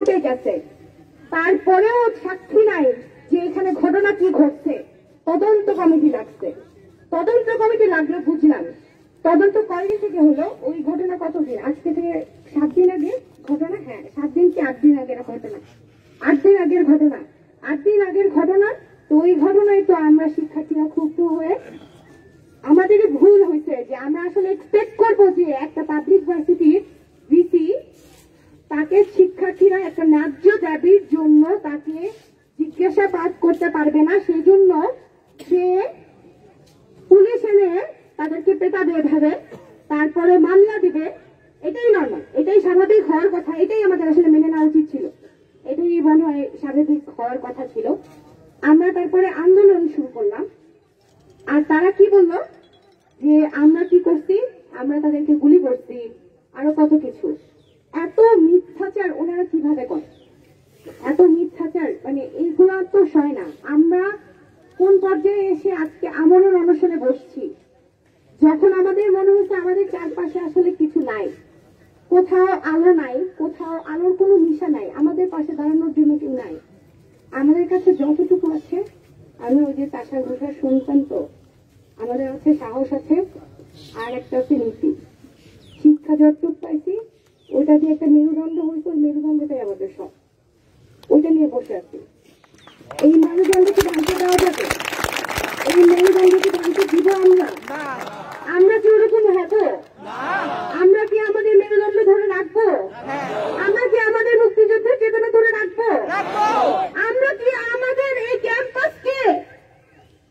Footage আছে, তারপরেও সাক্ষী নাই যে এখানে ঘটনা কি ঘটছে। তদন্ত কমিটি লাগছে, তদন্ত কমিটি লাগলো বুঝলাম, তদন্ত কয়দিন থেকে হলো? ওই ঘটনা কতদিন? আজকে থেকে 7 দিন আগে ঘটনা। হ্যাঁ 7 দিন কি 8 দিন আগের ঘটনা, 8 দিন আগের ঘটনা, 8 দিন আগের ঘটনা। তো ওই ঘটনায় তো আমরা শিক্ষার্থীরা ক্ষুব্ধ হয়ে, আমাদের ভুল হয়েছে যে আমরা আসলে এক্সপেক্ট করবো যে একটা পাবলিক ভার্সিটির ভিসি তাকে শিক্ষার্থীরা একটা ন্যায্য দাবির জন্য তাকে জিজ্ঞাসাবাদ করতে পারবে না, সেই জন্য সে পুলিশ এনে তাদেরকে পেটাবে এভাবে, তারপরে মামলা দিবে। এটাই নর্মাল, এটাই স্বাভাবিক হওয়ার কথা, এটাই আমাদের আসলে মেনে নেওয়া উচিত ছিল, এটাই মনে হয় স্বাভাবিক হওয়ার কথা ছিল। আমরা তারপরে আন্দোলন শুরু করলাম, আর তারা কি বলল যে আমরা কি করছি, আমরা তাদেরকে গুলি করছি, আরো কত কিছু। এত মিথ্যাচার ওনারা কিভাবে করে, এত মিথ্যাচার, মানে এইগুলো তো সয় না। আমরা কোন পর্যায়ে এসে আজকে আমরণ অনশনে বসছি, যখন আমাদের মনে হচ্ছে আমাদের চারপাশে আসলে কিছু নাই, কোথাও আলো নাই, কোথাও আলোর কোনো নিশা নাই, আমাদের পাশে দাঁড়ানোর জন্য কেউ নাই। আমাদের কাছে যতটুকু আছে, আমি ওই যে তাসা ঘোষার সন্তান, তো আমাদের আছে সাহস আছে, আর একটা হচ্ছে নীতি। শিক্ষা যতটুকু পাইছি ওইটা দিয়ে একটা মেরুদণ্ড হয়েছে, ওই মেরুদণ্ডটাই আমাদের সব, ওইটা নিয়ে বসে আছি। এই মেরুদণ্ডকে ভাঙতে দেওয়া যাবে? এই মেরুদণ্ডকে ভাঙতে দিব আমরা? আমরা কি ওরকম হবো? আমরা কি আমাদের মেরুদণ্ড ধরে রাখবো? আমরা কি আমাদের মুক্তিযুদ্ধের চেতনা ধরে রাখবো? আমরা কি আমাদের এই ক্যাম্পাসকে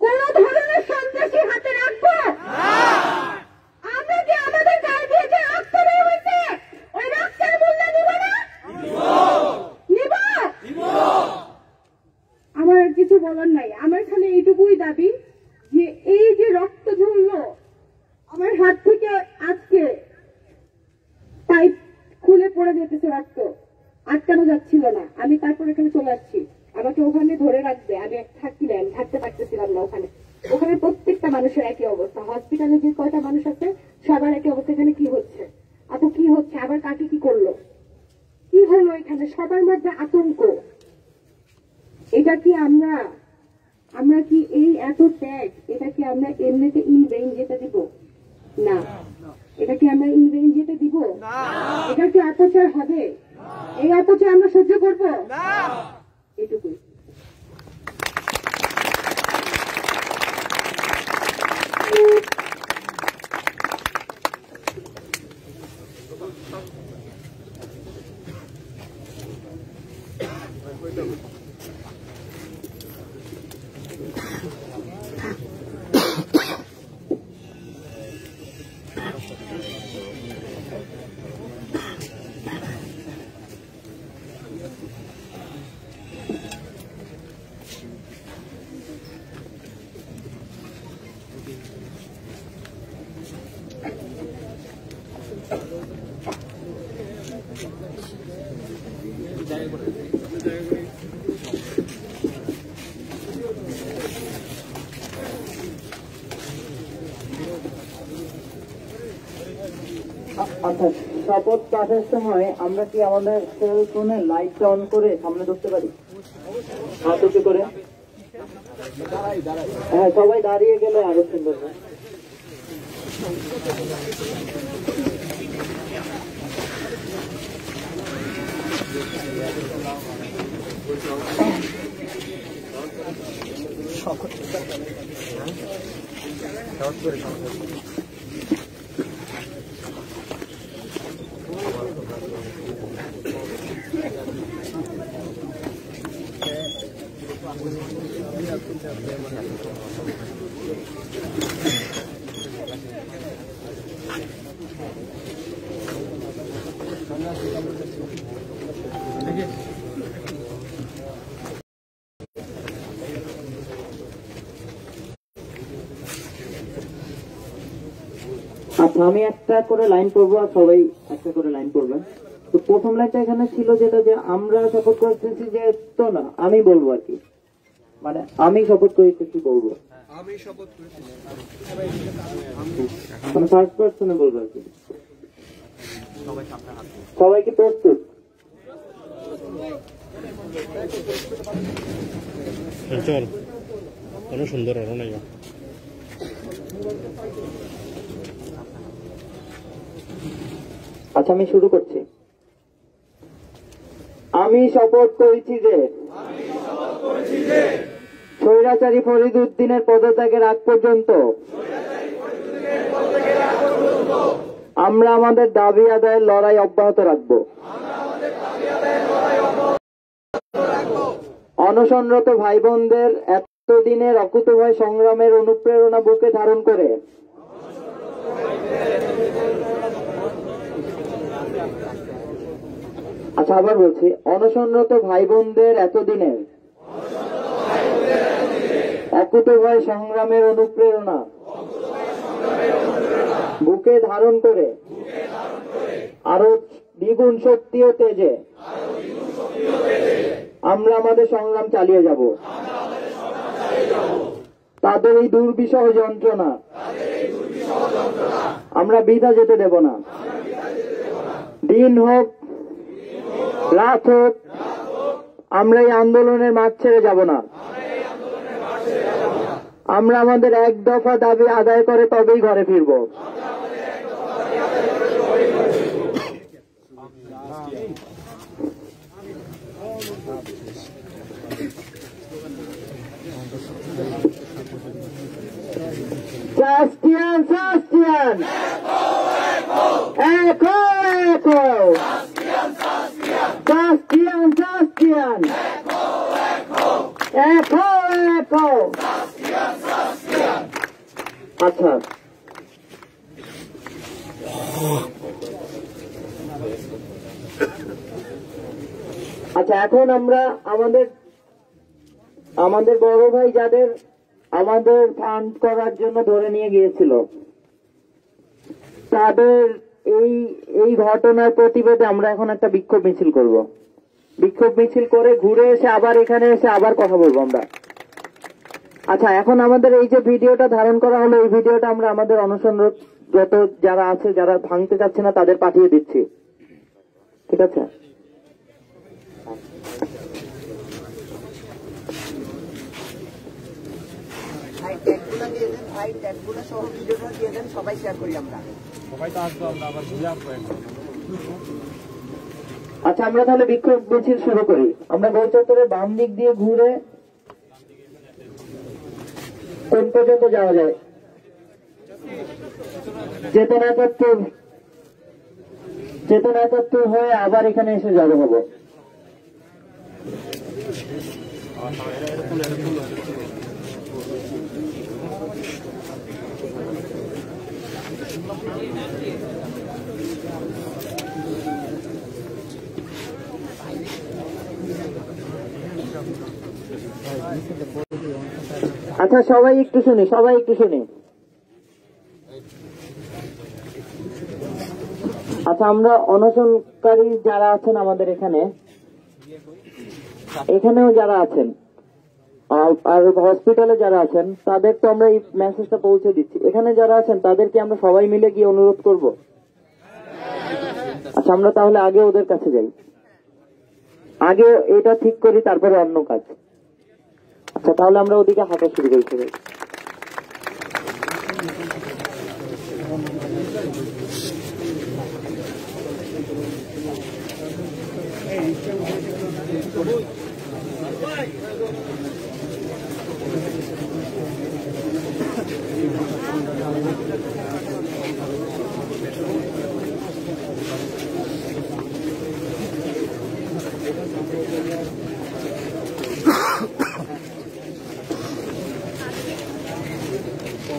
কোন ধরনের সন্ত্রাসী হাতে রাখবো? আমরা কি আমাদের গায়ে দিয়ে যে রক্ত বের হয়েছে ওই রক্তের মূল্য নিব না? নিব। আমার কিছু বলার নাই, আমার খালি এইটুকুই দাবি যে এই যে রক্ত ঝরলো আমার হাত থেকে, আজকে পাইপ খুলে পড়ে যেতেছে, রক্ত আটকানো যাচ্ছিল না, আমি তারপর এখানে চলে আসছি। আমাকে ওখানে ধরে রাখবে, আমি থাকতে পারতেছিলাম না ওখানে। ওখানে প্রত্যেকটা মানুষের একই অবস্থা, হসপিটালে যে কয়টা মানুষ আছে সবার একই অবস্থা। এখানে কি হচ্ছে আপু, কি হচ্ছে, আবার কাকে কি করলো, কি হলো এখানে, সবার মধ্যে আতঙ্ক। এটা কি আমরা কি এই এত ত্যাগ, এটা কি আমরা এমনিতে ইন ভেইন যেতে দিব? না। এটা কি আমরা ইন ভেইন যেতে দিব? এটা কি অপচয় হবে? এই অপচয় আমরা সহ্য করবো? এটুকুই। আচ্ছা, শপথ পাঠের সময় আমরা কি আমাদের সেল ফোনে লাইটটা অন করে সামনে ধরতে পারি? হাত উঁচু করে। হ্যাঁ, সবাই দাঁড়িয়ে গেলে আরো সুন্দর হয়। আচ্ছা, আমি একটা করে লাইন পড়বো আর সবাই একটা করে লাইন পড়বেন। তো প্রথম লাইনটা এখানে ছিল যেটা, যে আমরা শপথ করতেছি, যে তো না আমি বলবো আর কি, মানে আমি শপথ করিতেছি বলবো, আমি শপথ করেছি, মানে ফার্স্ট পার্সনে বলবো আর কি। সবাই কি প্রস্তুত? চল কোনো সুন্দর হলো নাই। আচ্ছা, আমি শুরু করছি। আমি শপথ করেছি যে স্বৈরাচারী ফরিদ উদ্দিনের পদত্যাগের আগ পর্যন্ত আমরা আমাদের দাবি আদায়ের লড়াই অব্যাহত রাখব। অনশনরত ভাই বোনদের এতদিনের অকুতোভয় সংগ্রামের অনুপ্রেরণা বুকে ধারণ করে আচ্ছা, আবার বলছি, অনশনরত ভাই বোনদের এতদিনের অকুতোভয় সংগ্রামের অনুপ্রেরণা বুকে ধারণ করে আরো দ্বিগুণ শক্তি ও তেজে আমরা আমাদের সংগ্রাম চালিয়ে যাব। তাদের এই দুর্বিষহ যন্ত্রণা আমরা বৃথা যেতে দেব না। দিন হোক রাত হোক, আমরা এই আন্দোলনের মাঠ ছেড়ে যাব না। আমরা আমাদের এক দফা দাবি আদায় করে তবেই ঘরে ফিরব। Sastian, Sastian! Echo, echo! Sastian, Sastian! Echo, echo! আচ্ছা, আচ্ছা, এখন আমরা আমাদের বড় ভাই যাদের আমাদের ফান্ড করার জন্য ধরে নিয়ে গিয়েছিল, তাদের এই ঘটনার প্রতিবাদে আমরা এখন একটা বিক্ষোভ মিছিল করব। বিক্ষোভ মিছিল করে ঘুরে এসে আবার এখানে এসে আবার কথা বলবো আমরা। আচ্ছা, এখন আমাদের এই যে ভিডিওটা ধারণ করা হলো, এই ভিডিওটা আমরা আমাদের অনশনরত যত যারা আছে, যারা ভাঙতে চাচ্ছে না, তাদের পাঠিয়ে দিচ্ছি। ঠিক আছে? আচ্ছা, আমরা তাহলে বিক্ষোভ মিছিল শুরু করি। আমরা গোল চত্বরের বাম দিক দিয়ে ঘুরে কোন পর্যন্ত যাওয়া যায়? চেতনা চত্বর হয়ে আবার এখানে এসে জড়ো হবো। আচ্ছা, সবাই একটু শুনি। আচ্ছা, আমরা অনশনকারী যারা আছেন আমাদের এখানেও যারা আছেন আর হসপিটালে যারা আছেন, তাদের তো আমরা এই মেসেজটা পৌঁছে দিচ্ছি। এখানে যারা আছেন তাদেরকে আমরা সবাই মিলে গিয়ে অনুরোধ করব। আচ্ছা, আমরা তাহলে আগে ওদের কাছে যাই, আগে এটা ঠিক করি, তারপরে অন্য কাজ। আচ্ছা, তাহলে আমরা ওদিকে হাঁটা শুরু করি।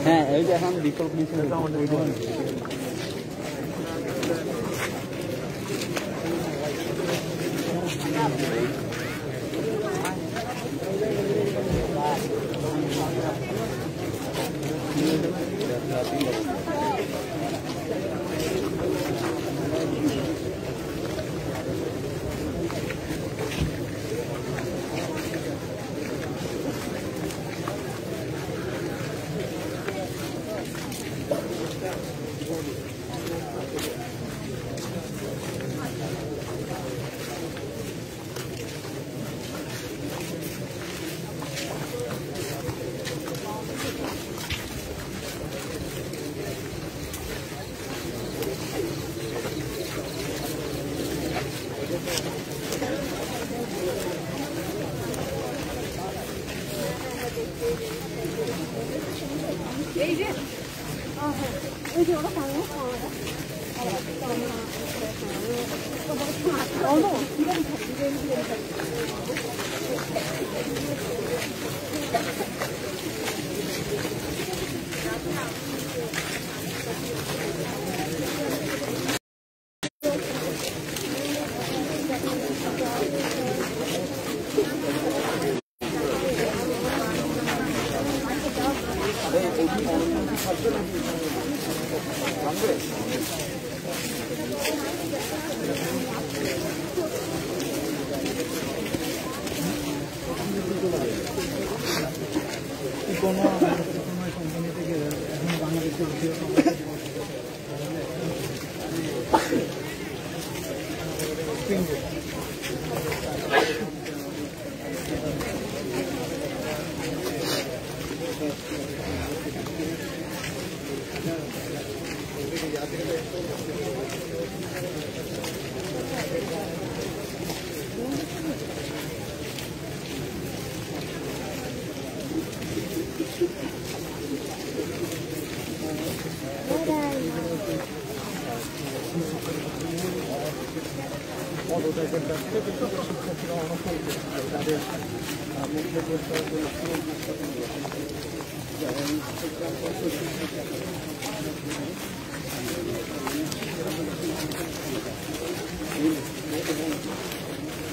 হ্যাঁ, এই যে এখন বিকল্প মিছিল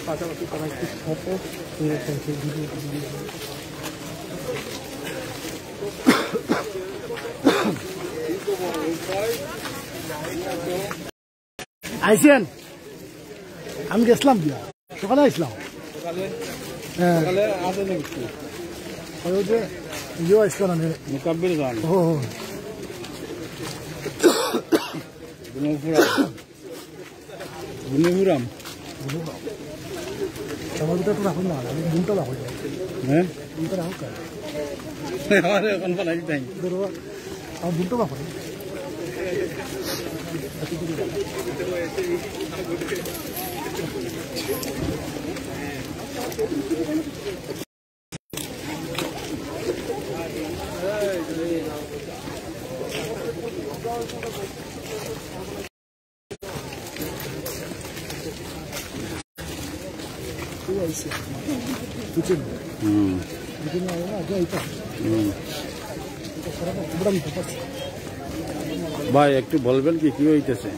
পাশাপাশি তারা একটি শপথ নিয়েছেন সেই ভিডিও আইসেন আমি গেছিলাম দিয়া সকালে আসলাম হ্যাঁ ওই যে ইয়ে আসলাম আমি মুকাব্বির গান ও গুণপুরাম আমার ভিতরে তো রাখুন না আমি বুনটা রাখুন হ্যাঁ বুনটা রাখুন আমার এখন বলাই তাই ধরো আমার বুনটা রাখুন ভাই একটু বলবেন কি কি হইতেছে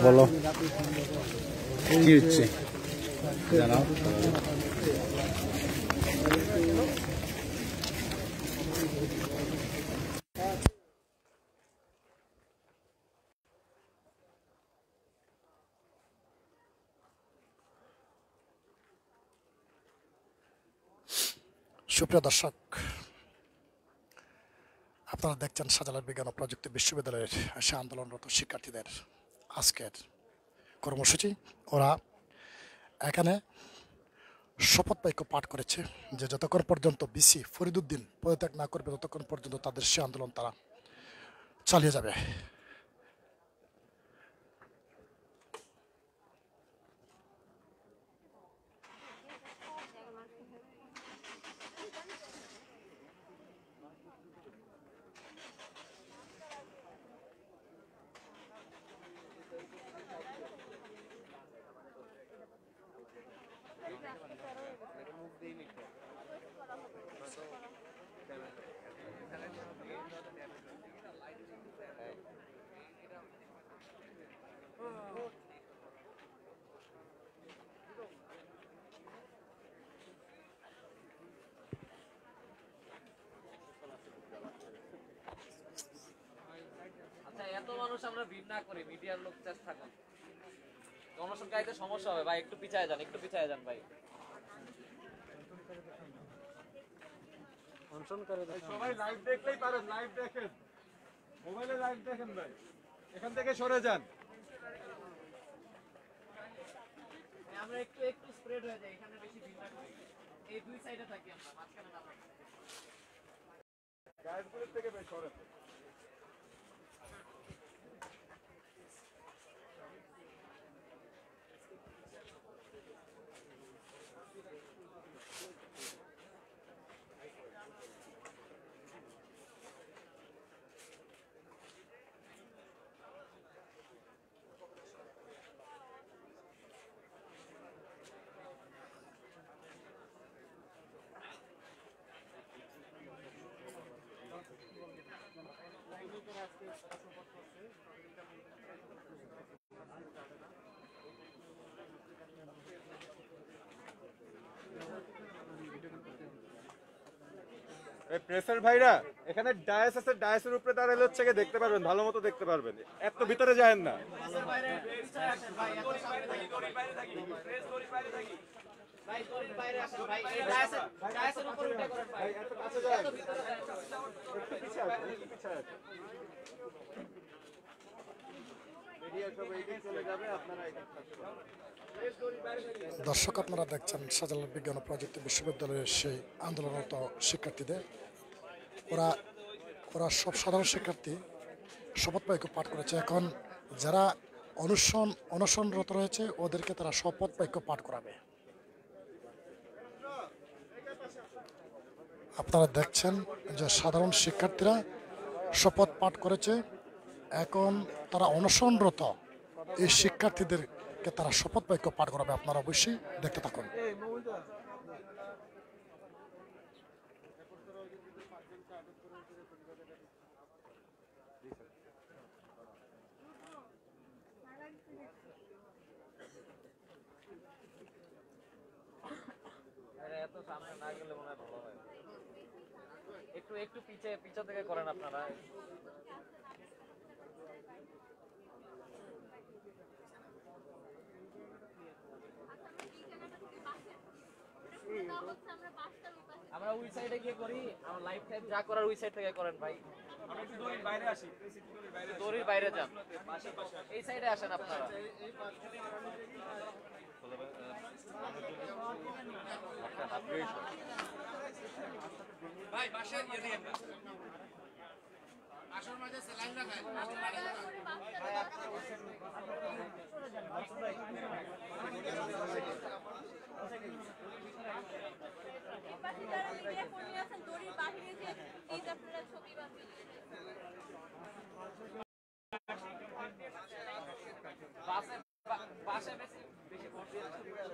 বলো কি হচ্ছে জানাও সুপ্রিয় দর্শক, আপনারা দেখছেন শাহজালাল বিজ্ঞান ও প্রযুক্তি বিশ্ববিদ্যালয়ের সে আন্দোলনরত শিক্ষার্থীদের আজকের কর্মসূচি। ওরা এখানে শপথ বাক্য পাঠ করেছে যে যতক্ষণ পর্যন্ত বিসি ফরিদুদ্দিন পদত্যাগ না করবে ততক্ষণ পর্যন্ত তাদের সে আন্দোলন তারা চালিয়ে যাবে। এত মানুষ আমরা ভিড় না করি, মিডিয়ার লোক জাস্ট থাকুন, জনসংখ্যাতে সমস্যা হবে ভাই। একটু পিছায় যান, একটু পিছায় যান ভাই। সবাই লাইভ দেখলেই পারেন, লাইভ দেখেন, মোবাইলে লাইভ দেখেন ভাই, এখান থেকে সরে যান। আমরা একটু একটু স্প্রেড হয়ে যাই, এখানে বেশি ভিড় না করি, এই দুই সাইডে থাকি আমরা, মাঝখানে না থাকি। গাইডগুলো থেকে বেশ সরে এই প্রেসের ভাইরা এখানে ডায়াস আছে, ডায়াসের উপরে দাঁড়ালে হচ্ছে গিয়ে দেখতে পারবেন, ভালো মতো দেখতে পারবেন, এত ভিতরে যায়েন না। এত কাছে যান, একটু পিছিয়ে আসেন, একটু পিছিয়ে আসেন। মিডিয়া সব এইদিকে চলে যাবে, আপনারা এইদিকে থাকতে পারবেন। দর্শক, আপনারা দেখছেন শাহজালাল বিজ্ঞান ও প্রযুক্তি বিশ্ববিদ্যালয়ের সেই আন্দোলনরত শিক্ষার্থীদের। ওরা ওরা সব সাধারণ শিক্ষার্থী শপথ বাক্য পাঠ করেছে। এখন যারা অনশনরত রয়েছে ওদেরকে তারা শপথ বাক্য পাঠ করাবে। আপনারা দেখছেন যে সাধারণ শিক্ষার্থীরা শপথ পাঠ করেছে। এখন তারা অনশনরত এই শিক্ষার্থীদেরকে তারা শপথ বাক্য পাঠ করাবে। আপনারা অবশ্যই দেখতে থাকুন। এত সামনে না গেলে মনে হয় ভালো হয়। একটু একটু পিছে থেকে করেন আপনারা। আমরা ওই সাইডে গিয়ে করি, আমরা লাইভ টাইম যা করার ওই সাইড থেকে করেন ভাই। আমরা একটু দড়ির বাইরে আসি, দড়ির বাইরে যান, এই সাইডে আসেন আপনারা। ভাই বাসা দিয়ে দিন না, আসর মাঝে সেলাইন লাগায়, বাসে বেশি বেশি ভোট দিয়ে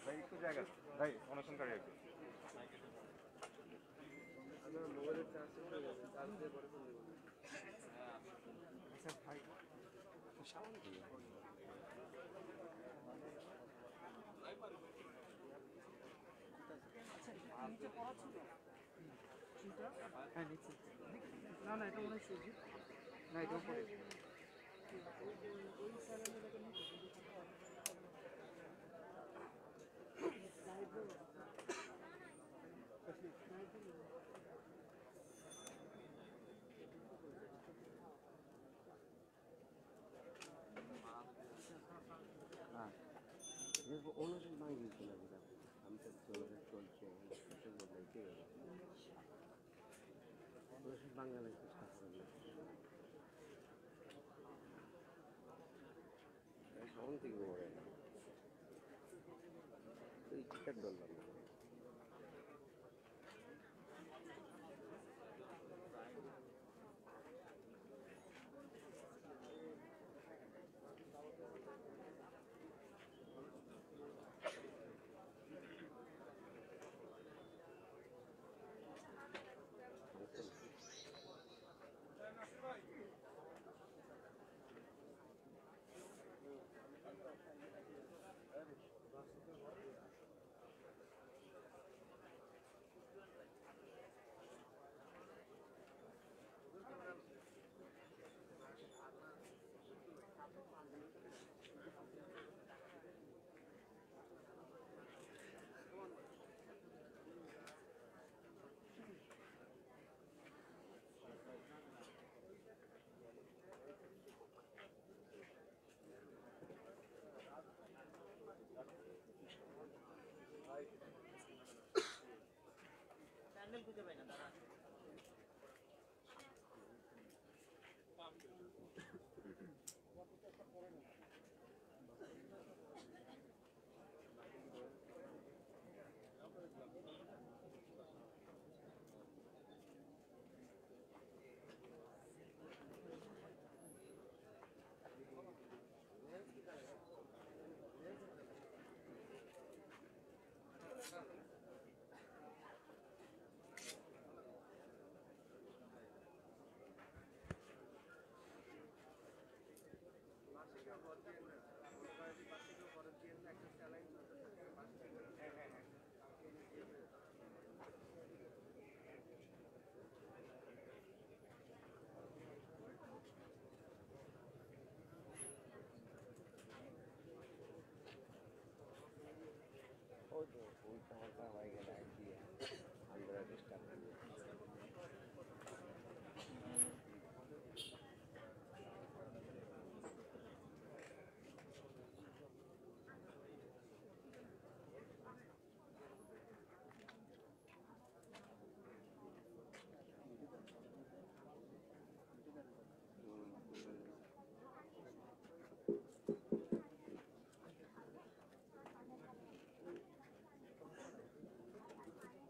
ভাই একটু জায়গা, ভাই অনশনকারী একটু।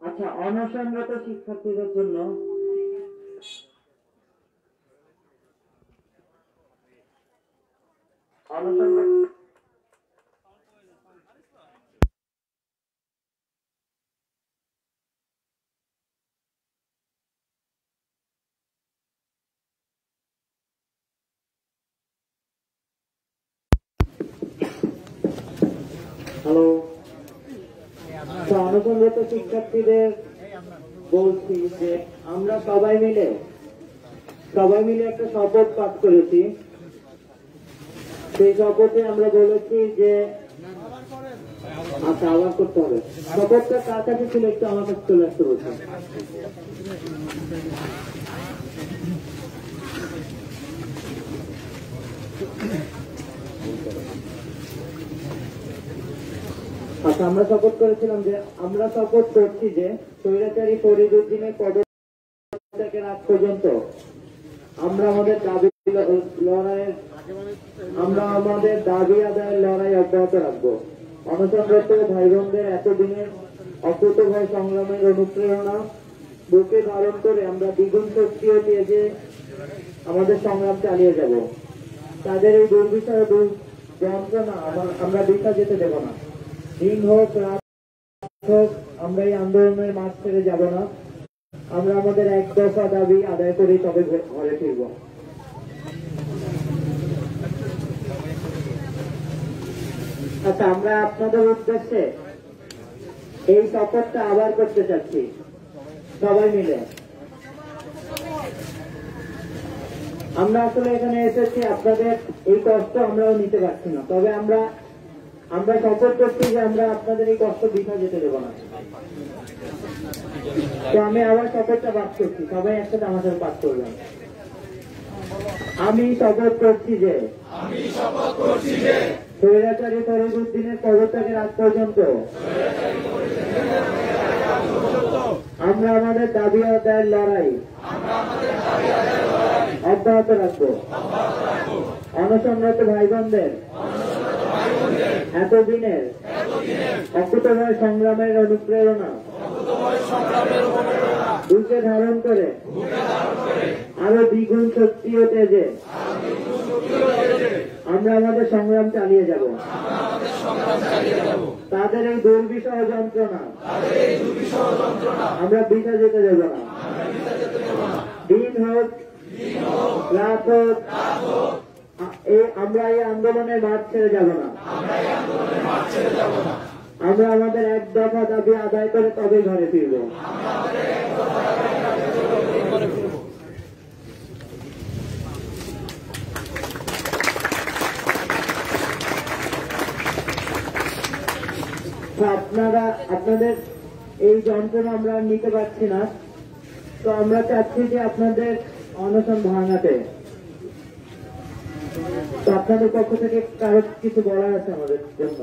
আচ্ছা, অনশনরত শিক্ষার্থীদের জন্য অনশনরত হ্যালো, অনশনরত শিক্ষার্থীদের বলছি যে আমরা সবাই মিলে একটা শপথ পাঠ করেছি। সেই শপথে আমরা বলেছি যে আচ্ছা, আবার করতে হবে। শপথটা কার কাছে ছিল একটু আমার কাছে চলে আসতে বলছি। আচ্ছা, আমরা শপথ করেছিলাম যে আমরা শপথ করছি যে স্বৈরাচারী ফরিদউদ্দিনের পদত্যাগের আগ পর্যন্ত আমরা আমাদের দাবি আদায়ের লড়াই অব্যাহত রাখবো। অনশনরত ভাই বোনদের এতদিনের অকুতোভয় সংগ্রামের অনুপ্রেরণা বুকে ধারণ করে আমরা দ্বিগুণ শক্তি দিয়ে যে আমাদের সংগ্রাম চালিয়ে যাব। তাদের এই দুর্বিষহ যন্ত্রণা আমরা বৃথা যেতে দেব না। দিন হোক রাত হোক আমরা এই আন্দোলনের মাঠ ছেড়ে যাব না। আমরা আমাদের এক দফা দাবি আদায় করেই তবে ঘরে ফিরব। আচ্ছা, আমরা আপনাদের উদ্দেশ্যে এই শপথটা আবার করতে চাচ্ছি সবাই মিলে। আমরা আসলে এখানে এসেছি, আপনাদের এই কষ্ট আমরাও নিতে পারছি না, তবে আমরা শপথ করছি যে আমরা আপনাদের এই কষ্ট বৃথা যেতে দেব না। তো আমি আবার শপথটা পাঠ করছি, সবাই একসাথে আমাদের পাঠ করবেন। আমি শপথ করছি যে স্বৈরাচারী ফরিদউদ্দিনের পদত্যাগের আগ পর্যন্ত আমরা আমাদের দাবি আদায়ের লড়াই অব্যাহত রাখবো। অনশনরত ভাই বোনদের এতদিনের অকুতোভয় সংগ্রামের অনুপ্রেরণা বুকে ধারণ করে আরো দ্বিগুণ শক্তি ও তেজে আমরা আমাদের সংগ্রাম চালিয়ে যাব। তাদের এই দুর্বিষহ যন্ত্রণা আমরা বৃথা যেতে দেব না। দিন হোক রাত হোক আমরা এই আন্দোলনের মাঠ ছেড়ে যাব না। আমরা আমাদের এক দফা দাবি আদায় করে তবেই ঘরে ফিরব। আপনাদের এই যন্ত্রণা আমরা নিতে পারছি না, তো আমরা চাচ্ছি যে আপনাদের অনশন ভাঙাতে। তো আপনাদের পক্ষ থেকে কারো কিছু বলার আছে আমাদের জন্য?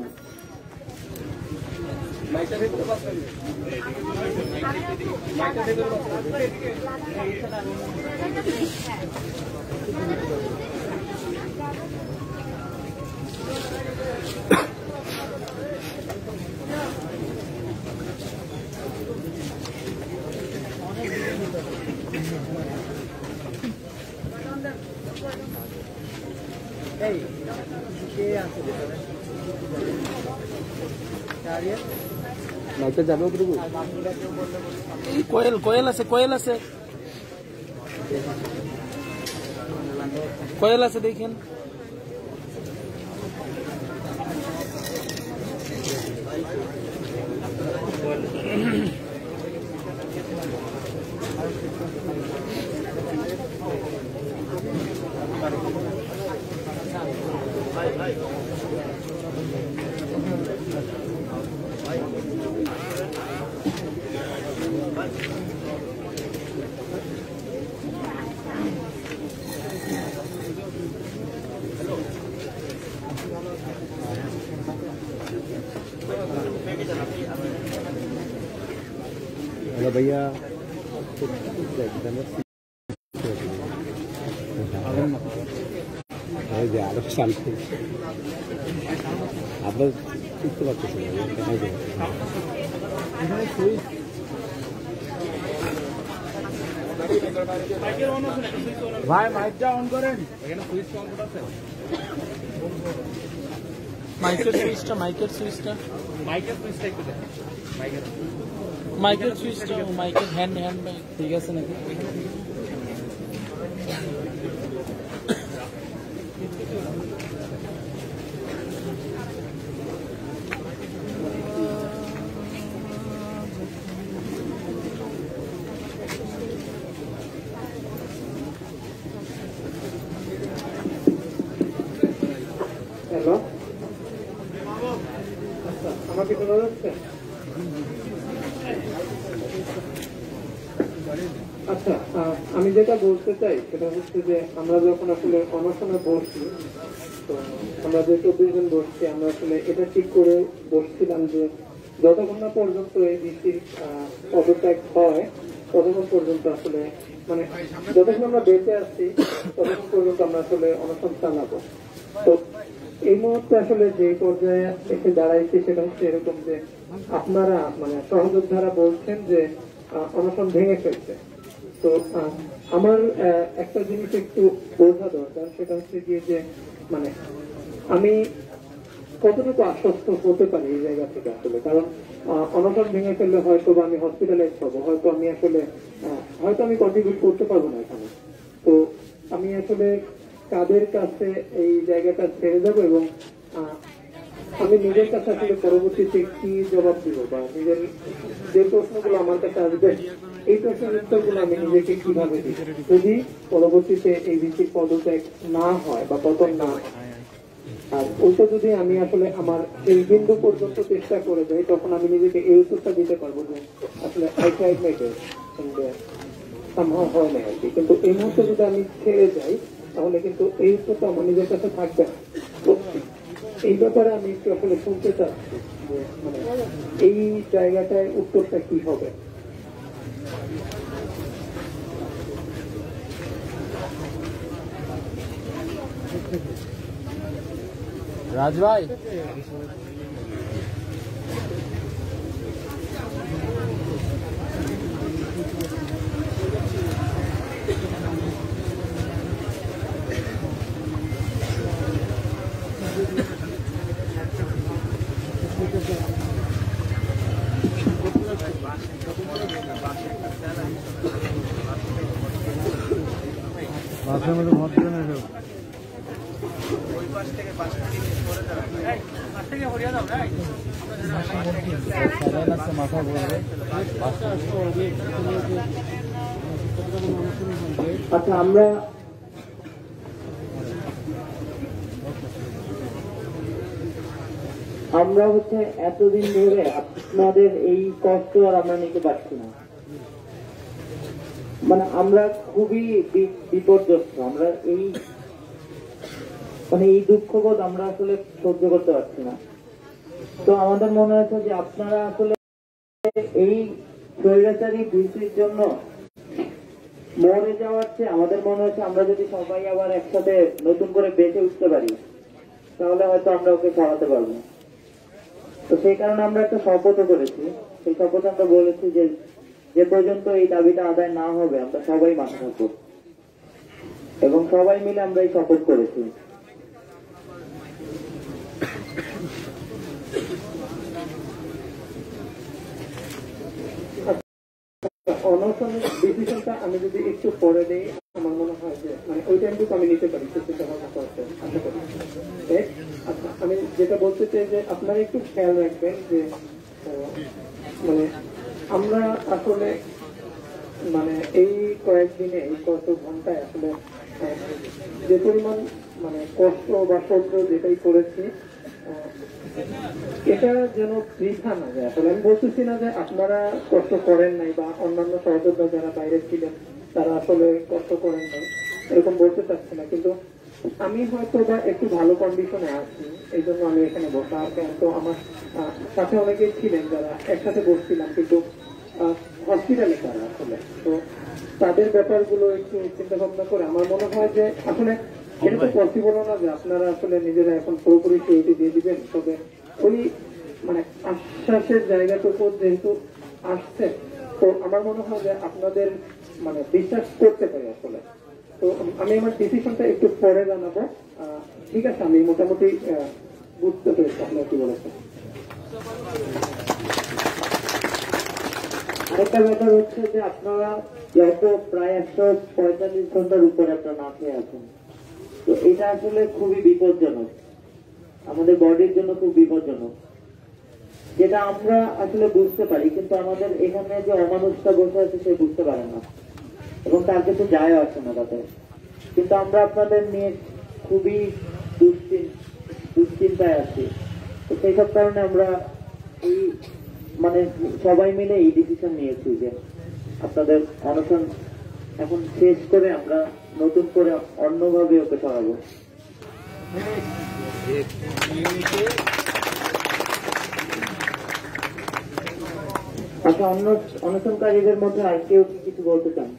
কোয়েল আছে দেখেন। भैया আরো শান্তি আপনার বুঝতে পারতেছি ভাই মাইকটা অন করেন এখানে সুইচ অন করতে মাইকের সুইচটা মাইকের সুইচটা একটু দেখেন মাইকের সুইচটা মাইকের হ্যান্ড মাইক ঠিক আছে নাকি হ্যালো, আমাকে শোনা যাচ্ছে? আচ্ছা, আমি যেটা বলতে চাই সেটা হচ্ছে যে আমরা যখন আসলে অনশনে বসছি, তো আমরা যে 24 জন বসছি, আমরা আসলে এটা ঠিক করে বসছিলাম যে যতক্ষণ না পর্যন্ত এই বৃষ্টির পদত্যাগ হয় ততক্ষণ পর্যন্ত আসলে মানে যতক্ষণ আমরা বেঁচে আসছি ততক্ষণ পর্যন্ত আমরা আসলে অনশন চালাবো। তো এই মুহূর্তে আসলে যে পর্যায়ে এসে দাঁড়াইছে সেটা হচ্ছে এরকম যে আপনারা মানে সহযোদ্ধারা বলছেন যে অনশন ভেঙে ফেলছে। তো আমার একটা জিনিস একটু বোঝা দরকার, সেটা হচ্ছে গিয়ে যে মানে আমি কতটুকু আশ্বস্ত হতে পারি এই জায়গা থেকে আসলে, কারণ অনশন ভেঙে ফেললে হয়তো বা আমি হসপিটালাইজ হবো, হয়তো আমি কন্ট্রিবিউট করতে পারবো না এখানে। তো আমি আসলে কাদের কাছে এই জায়গাটা ছেড়ে যাবো এবং আমি নিজের কাছে আসলে পরবর্তীতে কি জবাব দিব বা নিজের যে প্রশ্নগুলো আমার কাছে আসবে এই প্রশ্নের উত্তরগুলো আমি নিজেকে কিভাবে দিব যদি পরবর্তীতে এই বৃষ্টির পদত্যাগ না হয় বা পতন না হয়। আর ওইটা যদি আমি আসলে আমার সেই বিন্দু পর্যন্ত চেষ্টা করে যাই তখন আমি নিজেকে এই উত্তরটা দিতে পারবো যে আসলে সম্ভব হয় না আর কি। কিন্তু এই মুহূর্তে যদি আমি ছেড়ে যাই তাহলে কিন্তু এই উত্তরটা আমার নিজের কাছে থাকবে না। তো এই ব্যাপারে আমি একটু আসলে শুনতে চাচ্ছি যে মানে এই জায়গাটায় উত্তরটা কি হবে। রাজ ভাই বাসের মধ্যে ভর দিবে না মাথা বলবে আচ্ছা, আমরা হচ্ছে এতদিন ধরে আপনাদের এই কষ্ট আর আমরা নিতে পারছি না, মানে আমরা খুবই বিপর্যস্ত। আমরা এই দুঃখবোধ আমরা আসলে সহ্য করতে পারছি না। তো আমাদের মনে হচ্ছে যে আপনারা আসলে এই স্বৈরাচারী বৃষ্টির জন্য মরে যাওয়ার চেয়ে আমাদের মনে হচ্ছে আমরা যদি সবাই আবার একসাথে নতুন করে বেঁচে উঠতে পারি তাহলে হয়তো আমরা ওকে সরাতে পারবো। তো সেই কারণে আমরা একটা শপথ করেছি। সেই শপথ আমরা বলেছি যে পর্যন্ত এই দাবিটা আদায় না হবে আমরা সবাই মাঠে থাকবো, এবং সবাই মিলে আমরা এই শপথ করেছি। অনশনের ডিসিশনটা আমি যদি একটু পরে দিই আমার মনে হয় যে মানে ওই টাইমটুকু আমি নিতে পারি। আচ্ছা, আমি যেটা বলতে চাই যে আপনারা একটু খেয়াল রাখবেন যে মানে আমরা আসলে মানে এই কয়েকদিনে এই কত ঘন্টায় আসলে যে পরিমাণ মানে কষ্ট বা সহ্য যেটাই করেছি এটা যেন বৃথা না যায়। আসলে আমি বলতেছি না যে আপনারা কষ্ট করেন নাই বা অন্যান্য সহযোদ্ধা যারা বাইরে ছিলেন তারা আসলে কষ্ট করেন নাই, এরকম বলতে চাচ্ছি না। কিন্তু আমি হয়তো বা একটু ভালো কন্ডিশনে আছি এই জন্য আমি এখানে বসা। তো আমার সাথে অনেকেই ছিলেন যারা একসাথে বসছিলাম, কিন্তু হসপিটালে তারা আসলে তো তাদের ব্যাপারগুলো একটু চিন্তা ভাবনা করে আমার মনে হয় যে আসলে এটা তো পসিবল না যে আপনারা আসলে নিজেরা এখন পুরোপুরি সিকিউরিটি দিয়ে দিবেন, তবে ওই মানে আশ্বাসের জায়গাটুকু যেহেতু আসছে, তো আমার মনে হয় যে আপনাদের মানে বিশ্বাস করতে পারি আসলে। তো আমি আমার ডিসিশনটা একটু পরে জানাবো। ঠিক আছে, আমি মোটামুটি বুঝতে পেরেছি আপনারা কি বলেছেন। আরেকটা ব্যাপার হচ্ছে যে আপনারা যত প্রায় 145 ঘন্টার উপর একটা না খেয়ে আছেন, তো এটা আসলে খুবই বিপজ্জনক, আমাদের বডির জন্য খুব বিপজ্জনক, যেটা আমরা আসলে বুঝতে পারি, কিন্তু আমাদের এখানে যে অমানুষটা বসে আছে সে বুঝতে পারে না এবং তার কিছু যায় আসে না তাতে। কিন্তু আমরা আপনাদের নিয়ে খুবই দুশ্চিন্তায় আছি। তো সেই সব কারণে আমরা এই মানে সবাই মিলে এই ডিসিশন নিয়েছি যে আপনাদের অনশন এখন শেষ করে আমরা নতুন করে অন্যভাবে ওকে সরাবো। আচ্ছা, অন্য অনশনকারীদের মধ্যে আর কেউ কিছু বলতে চান?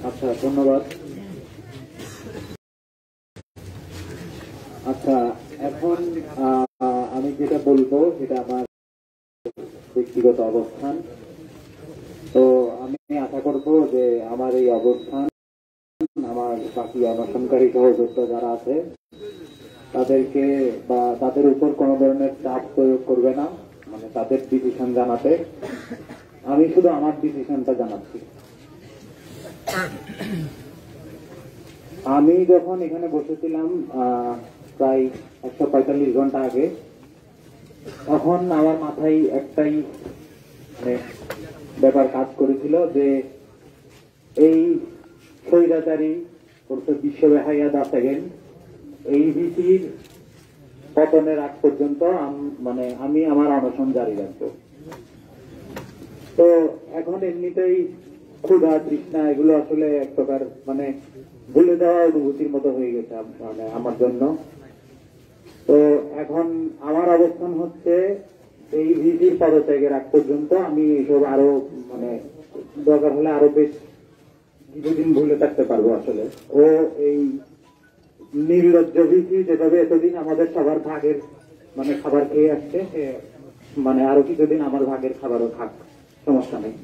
আচ্ছা, ধন্যবাদ। আচ্ছা, এখন আমি যেটা বলবো সেটা আমার ব্যক্তিগত অবস্থান। তো আমি আশা করব যে আমার এই অবস্থান আমার বাকি অনশনকারী সহযোদ্ধা যারা আছে তাদেরকে বা তাদের উপর কোন ধরনের চাপ প্রয়োগ করবে না, মানে তাদের ডিসিশন জানাতে। আমি শুধু আমার ডিসিশনটা জানাচ্ছি। আমি যখন এখানে বসেছিলাম প্রায় 145 ঘন্টা আগে, তখন আমার মাথায় একটাই মানে ব্যাপার কাজ করেছিল যে এই স্বৈরাচারী বিশ্ববেহাইয়া দা সেকেন্ড এই ভিসির পতনের আগ পর্যন্ত মানে আমি আমার অনশন জারি রাখবো। তো এখন এমনিতেই ক্ষুধা তৃষ্ণা এগুলো আসলে এক প্রকার মানে ভুলে দেওয়া অনুভূতির মতো হয়ে গেছে মানে আমার জন্য। তো এখন আমার অবস্থান হচ্ছে এই ভিসির পদত্যাগের আগ পর্যন্ত আমি এইসব আরো মানে দরকার হলে আরো বেশ কিছুদিন ভুলে থাকতে পারবো আসলে। ও এই নির্লজ্জ ভিসি যেভাবে এতদিন আমাদের সবার ভাগের মানে খাবার খেয়ে আসছে, মানে আরো কিছুদিন আমার ভাগের খাবারও খাক, সমস্যা নেই।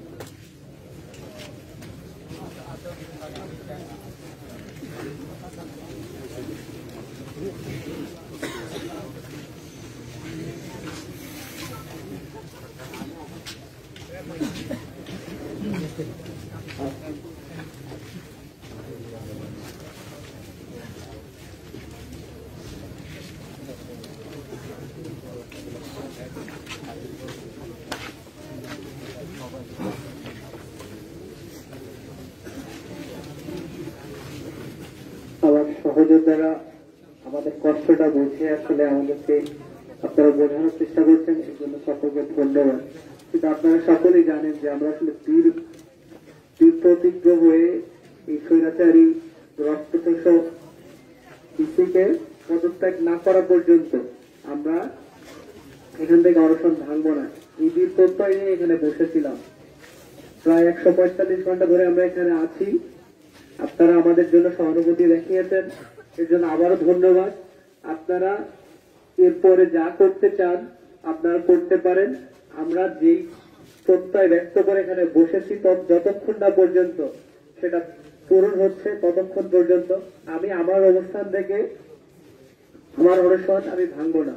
আমার সহযোদ্ধারা আমাদের কষ্টটা বুঝে আসলে আমাদেরকে আপনারা বোঝানোর চেষ্টা করছেন, এর জন্য সকলকে ধন্যবাদ। কিন্তু আপনারা সকলেই জানেন যে আমরা আসলে দৃঢ় প্রতিজ্ঞ হয়ে এই স্বৈরাচারী রক্তচোষ ভিসিকে পদত্যাগ না করা পর্যন্ত আমরা এখান থেকে অনশন ভাঙবো না। এই দৃঢ় প্রত্যয় নিয়ে এখানে বসেছিলাম, প্রায় 145 ঘন্টা ধরে আমরা এখানে আছি। আপনারা আমাদের জন্য সহানুভূতি দেখিয়েছেন, এর জন্য আবারও ধন্যবাদ। আপনারা এরপরে যা করতে চান আপনারা করতে পারেন। আমরা যেই প্রত্যয় ব্যক্ত করে এখানে বসেছি যতক্ষণ না পর্যন্ত সেটা পূরণ হচ্ছে ততক্ষণ পর্যন্ত আমি আমার অবস্থান থেকে আমার অনশন আমি ভাঙবো না।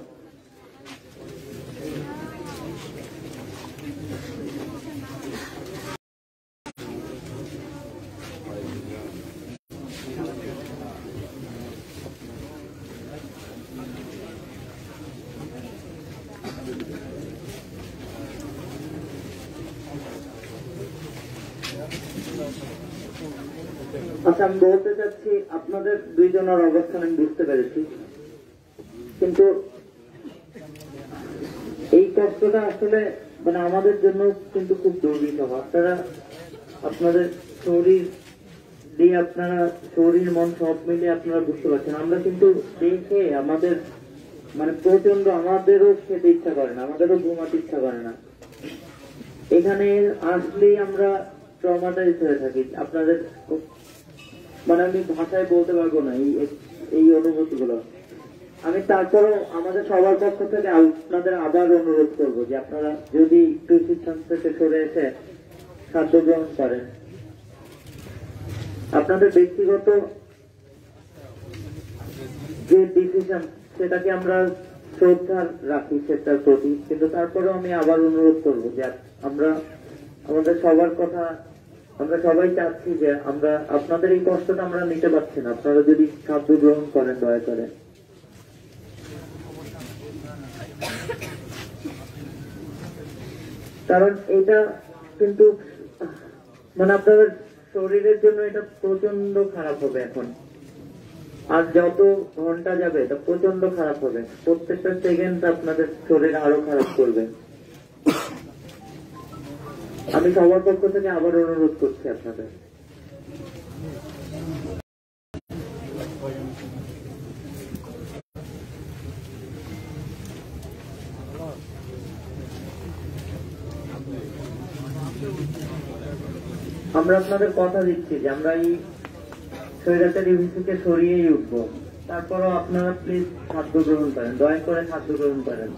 আচ্ছা, আমি বলতে চাচ্ছি আপনাদের দুইজনের অবস্থান আমি বুঝতে পেরেছি, কিন্তু কষ্টটা আসলে মানে আমাদের জন্য কিন্তু খুব দুর্বিষহ। আপনারা আপনাদের শরীর দিয়ে আপনারা শরীর মন সব মিলিয়ে আপনারা বুঝতে পারছেন। আমরা কিন্তু দেখে আমাদের মানে প্রচন্ড আমাদেরও খেতে ইচ্ছা করে না, আমাদেরও ঘুমাতে ইচ্ছা করে না। এখানে আসলেই আমরা ট্রমাটাইজ হয়ে থাকি। আপনাদের মানে আমি ভাষায় বলতে পারবো না এই অনুভূতি গুলো। আমি তারপরও আমাদের সবার পক্ষ থেকে আপনাদের আবার অনুরোধ করবো যে আপনারা যদি একটু সিদ্ধান্ত থেকে সরে এসে খাদ্য গ্রহণ করেন, আপনাদের ব্যক্তিগত যে ডিসিশন সেটাকে আমরা শ্রদ্ধা রাখি সেটার প্রতি, কিন্তু তারপরেও আমি আবার অনুরোধ করবো যে আমরা আমাদের সবার কথা আমরা সবাই চাচ্ছি যে আমরা আপনাদের এই কষ্টটা আমরা নিতে পারছি না, আপনারা যদি খাদ্য গ্রহণ করেন দয়া করে। কারণ এটা কিন্তু মানে আপনাদের শরীরের জন্য এটা প্রচন্ড খারাপ হবে এখন, আর যত ঘন্টা যাবে এটা প্রচন্ড খারাপ হবে। প্রত্যেকটা সেকেন্ড আপনাদের শরীর আরো খারাপ করবে। আমি সবার পক্ষ থেকে আবার অনুরোধ করছি আপনাদের। আমরা আপনাদের কথা দিচ্ছি যে আমরা এই স্বৈরাচারী ভিত্তিকে সরিয়েই উঠবো। তারপরও আপনারা প্লিজ খাদ্য গ্রহণ করেন, দয়া করে খাদ্য গ্রহণ করেন।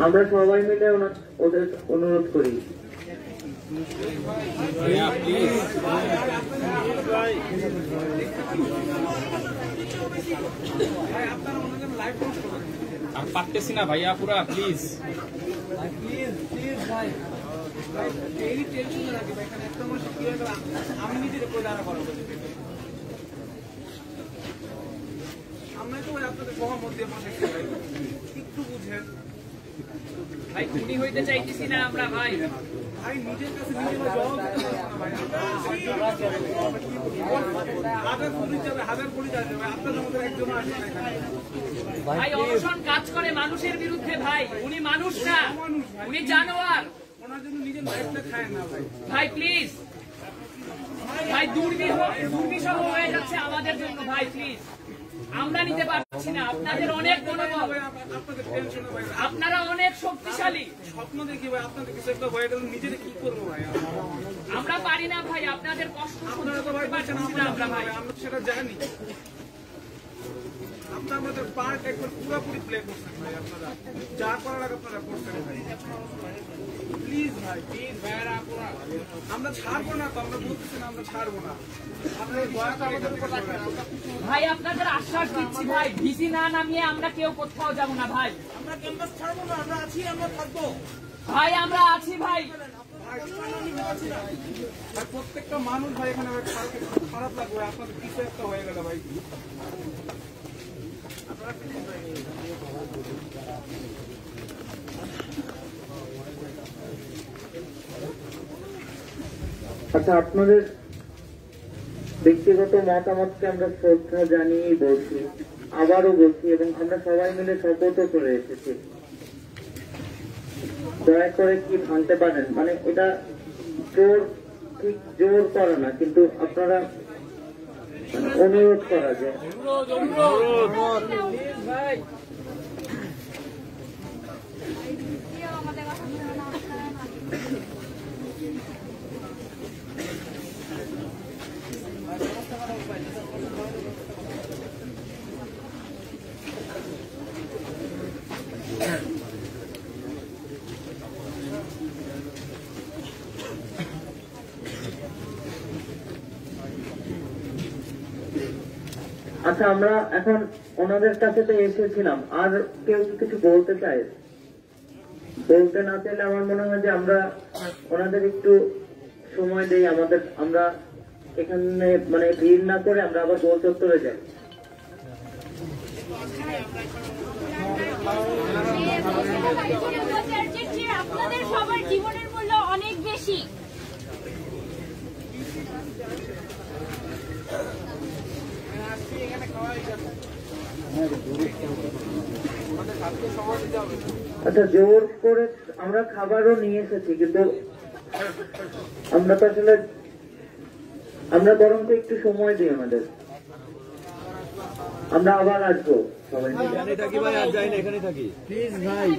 আমরা সবাই মিলে ওদের অনুরোধ করি। আমি পারতেছি না ভাইয়া পুরা, প্লিজ আমি নিজের দাঁড়া করা আমরা তো আপনাদের সবার মধ্যে একটু বুঝেন ভাই খুনি হইতে চাইতেছি না আমরা ভাই। ভাই নিজের কাছে নিজের জবাব দিতে হাজার পুলিশ যাবে, হাজার পুলিশ আসবে ভাই, আপনাদের মধ্যে একজন আসবে না। ভাই অনশন কাজ করে মানুষের বিরুদ্ধে ভাই, উনি মানুষ না, উনি জানোয়ার। ওনার জন্য নিজের লাইফটা খায় না ভাই। ভাই প্লিজ ভাই, দুর্বিষহ হয়ে যাচ্ছে আমাদের জন্য ভাই, প্লিজ আমরা নিতে পারছি না। আপনাদের অনেক মনোবল, আপনাদের টেনশন ভাই, আপনারা অনেক শক্তিশালী। স্বপ্ন দেখি ভাই আপনাদের কিছু একটা হয়ে গেল, নিজের কি করবো ভাই? আমরা পারি না ভাই, আপনাদের কষ্ট আপনারা তো ভাই পারছেন, আমরা ভাই আমরা সেটা জানি। আপনারা আমাদের পার্ট একবার পুরোপুরি প্লে করছেন ভাই, আপনারা যা করার আগে আপনারা করছেন ভাই। প্লিজ ভাই, প্লিজ ভাইরা, আমরা ছাড়বো না তো, আমরা বলতেছি না আমরা ছাড়বো না। আপনাদের দয়াটা আমাদের উপর রাখবেন। ভাই আপনাদের আশ্বাস দিচ্ছি ভাই, ভিসি না নামিয়ে আমরা কেউ কোথাও যাব না ভাই। আমরা ক্যাম্পাস ছাড়বো না, আমরা আছি, আমরা থাকবো ভাই, আমরা আছি ভাই। আর প্রত্যেকটা মানুষ ভাই এখানে খারাপ লাগবে আপনাদের কিছু একটা হয়ে গেল ভাই। আচ্ছা, আপনাদের ব্যক্তিগত মতামতকে আমরা শ্রদ্ধা জানিয়েই বলছি, আবারও বলছি, এবং আমরা সবাই মিলে শপথও করে এসেছি। দয়া করে কি ভাঙতে পারেন, মানে এটা ঠিক জোর করা না, কিন্তু আপনারা অনুরোধ করা যায়। ভাই আচ্ছা, আমরা এখন ওনাদের কাছে তো এসেছিলাম, আর কেউ কিছু বলতে চায়? বলতে না চাইলে আমার মনে হয় যে আমরা ওনাদের একটু সময় দেই। আমরা এখানে মানে ভিড় না করে আমরা আবার গোল চত্বরে যাই। আপনাদের সবার জীবনের মূল্য অনেক বেশি। আচ্ছা, জোর করে আমরা খাবারও নিয়ে এসেছি, কিন্তু আমরা তো আসলে আমরা বরং তো একটু সময় দিই আমাদের, আমরা আবার আসবো সবাই মিলে। প্লিজ ভাই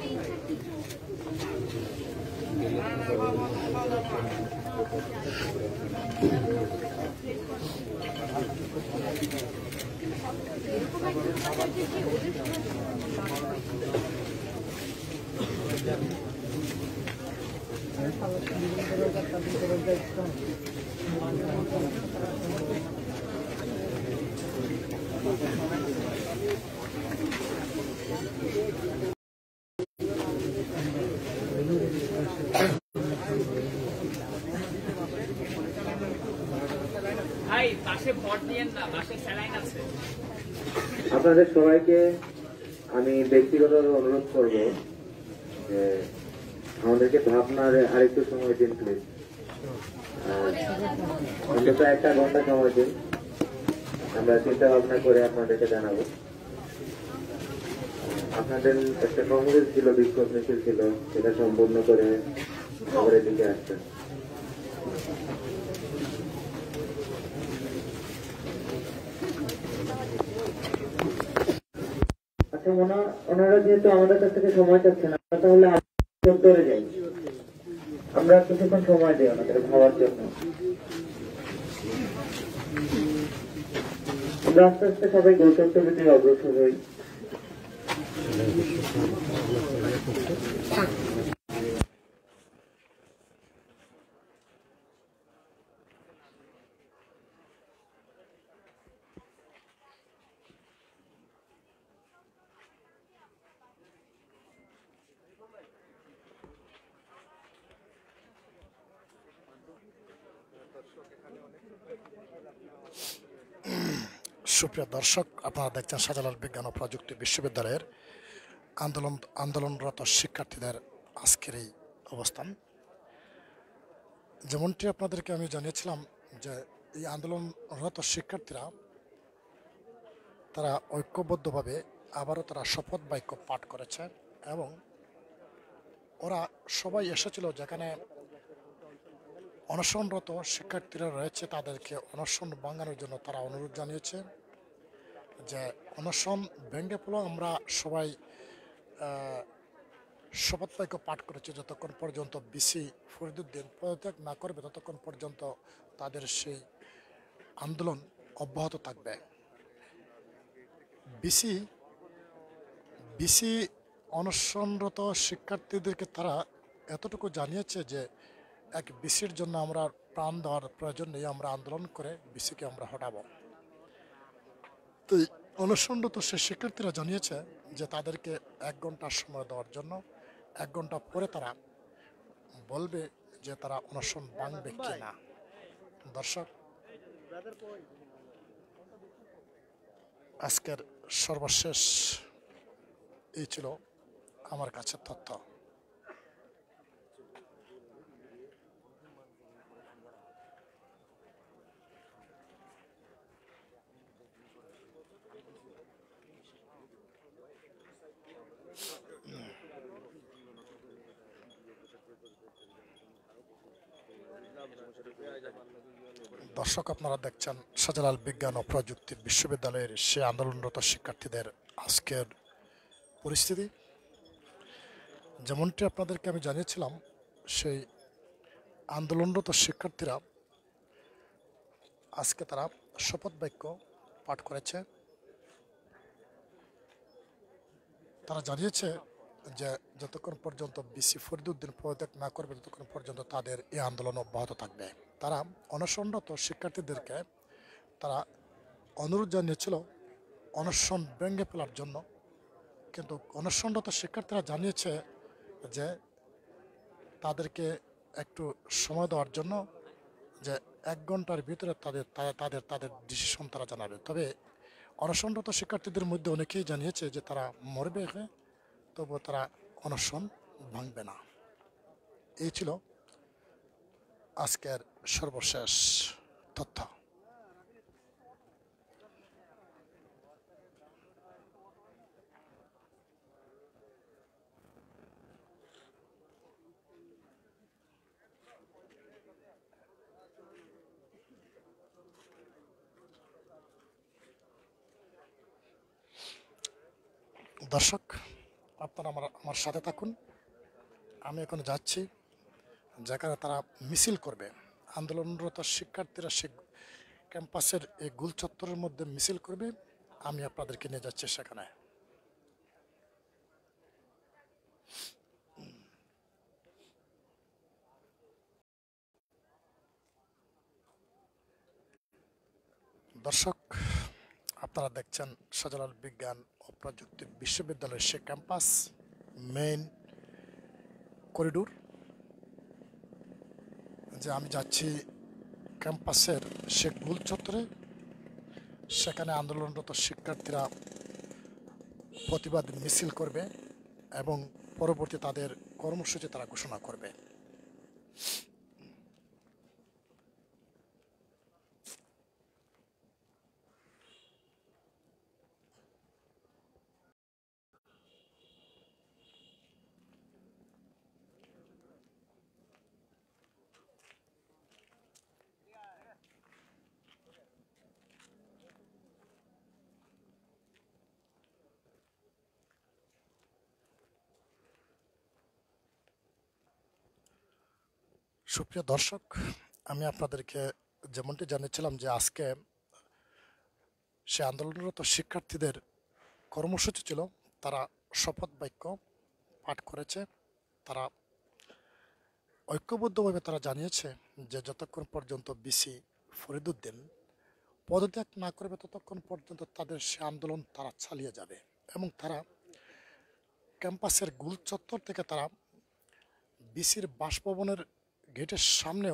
ভাই পাশে ভর দিয়েন না, পাশে স্যালাইন আছে। আপনাদের সবাইকে আমি ব্যক্তিগতভাবে অনুরোধ করব যে আমাদেরকে ভাবনার আরেকটু সময় দিন প্লিজ, অন্তত 1 ঘন্টা সময় দিন, আমরা চিন্তা ভাবনা করে আপনাদেরকে জানাবো। আপনাদের একটা কংগ্রেস ছিল, বিক্ষোভ মিছিল ছিল, সেটা সম্পূর্ণ করে খবরের দিকে আসছেন। আচ্ছা, ওনারা যেহেতু আমাদের কাছ থেকে সময় চাচ্ছেন, আমরা তাহলে উত্তরে যাই, আমরা কিছুক্ষণ সময় দিই ওনাদের ভাবার জন্য। আমরা আস্তে আস্তে সবাই গন্তব্যের দিকে অগ্রসর হই। সুপ্রিয় দর্শক, আপনারা দেখছেন শাহজালাল বিজ্ঞান ও প্রযুক্তি বিশ্ববিদ্যালয়ের আন্দোলনরত শিক্ষার্থীদের আজকের এই অবস্থান। যেমনটি আপনাদেরকে আমি জানিয়েছিলাম যে এই আন্দোলনরত শিক্ষার্থীরা তারা ঐক্যবদ্ধভাবে আবারও তারা শপথ বাক্য পাঠ করেছে এবং ওরা সবাই এসেছিল যেখানে অনশনরত শিক্ষার্থীরা রয়েছে, তাদেরকে অনশন ভাঙানোর জন্য তারা অনুরোধ জানিয়েছে যে অনশন ভেঙে ফেলো। আমরা সবাই শপথ বাক্য পাঠ করেছি, যতক্ষণ পর্যন্ত বিসি ফরিদুদ্দিন পদত্যাগ না করবে ততক্ষণ পর্যন্ত তাদের সেই আন্দোলন অব্যাহত থাকবে। বিসি অনশনরত শিক্ষার্থীদেরকে তারা এতটুকু জানিয়েছে যে এক বিসির জন্য আমরা প্রাণ দেওয়ার প্রয়োজন নেই, আমরা আন্দোলন করে বিসিকে আমরা হটাবো। তো অনশনরত সে শিক্ষার্থীরা জানিয়েছে যে তাদেরকে 1 ঘন্টা সময় দেওয়ার জন্য, 1 ঘন্টা পরে তারা বলবে যে তারা অনশন ভাঙবে কিনা। দর্শক, আজকের সর্বশেষ এই ছিল আমার কাছে তথ্য। দর্শক, আপনারা দেখছেন শাহজালাল বিজ্ঞান ও প্রযুক্তি বিশ্ববিদ্যালয়ের সে আন্দোলনরত শিক্ষার্থীদের আজকের পরিস্থিতি। যেমনটি আপনাদেরকে আমি জানিয়েছিলাম, সেই আন্দোলনরত শিক্ষার্থীরা আজকে তারা শপথ বাক্য পাঠ করেছে। তারা জানিয়েছে যে যতক্ষণ পর্যন্ত বিসি ফরিদুদ্দিন পদত্যাগ না করবে ততক্ষণ পর্যন্ত তাদের এই আন্দোলন অব্যাহত থাকবে। তারা অনশনরত শিক্ষার্থীদেরকে তারা অনুরোধ জানিয়েছিল অনশন ভেঙে ফেলার জন্য, কিন্তু অনশনরত শিক্ষার্থীরা জানিয়েছে যে তাদেরকে একটু সময় দেওয়ার জন্য, যে 1 ঘন্টার ভিতরে তাদের ডিসিশন তারা জানাবে। তবে অনশনরত শিক্ষার্থীদের মধ্যে অনেকেই জানিয়েছে যে তারা মরবে, তবুও তারা অনশন ভাঙবে না। এই ছিল আজকের সর্বশেষ তথ্য। দর্শক, আপনারা আমার সাথে থাকুন। আমি এখন যাচ্ছি যেখানে তারা মিছিল করবে। আন্দোলনরত শিক্ষার্থীরা সে ক্যাম্পাসের এই গোল চত্বরের মধ্যে মিছিল করবে। আমি আপনাদেরকে নিয়ে যাচ্ছি সেখানে। দর্শক, আপনারা দেখছেন শাহজালাল বিজ্ঞান ও প্রযুক্তি বিশ্ববিদ্যালয়ের সে ক্যাম্পাস মেইন করিডোর। যে আমি যাচ্ছি ক্যাম্পাসের সে গোল চত্বরে। সেখানে আন্দোলনরত শিক্ষার্থীরা প্রতিবাদ মিছিল করবে এবং পরবর্তী তাদের কর্মসূচি তারা ঘোষণা করবে। সুপ্রিয় দর্শক, আমি আপনাদেরকে যেমনটি জানিয়েছিলাম যে আজকে সে আন্দোলনরত শিক্ষার্থীদের কর্মসূচি ছিল। তারা শপথ বাক্য পাঠ করেছে। তারা ঐক্যবদ্ধভাবে তারা জানিয়েছে যে যতক্ষণ পর্যন্ত বিসি ফরিদউদ্দিন পদত্যাগ না করবে ততক্ষণ পর্যন্ত তাদের সে আন্দোলন তারা চালিয়ে যাবে। এবং তারা ক্যাম্পাসের গোল চত্বর থেকে তারা বিসির বাসভবনের গেটের সামনে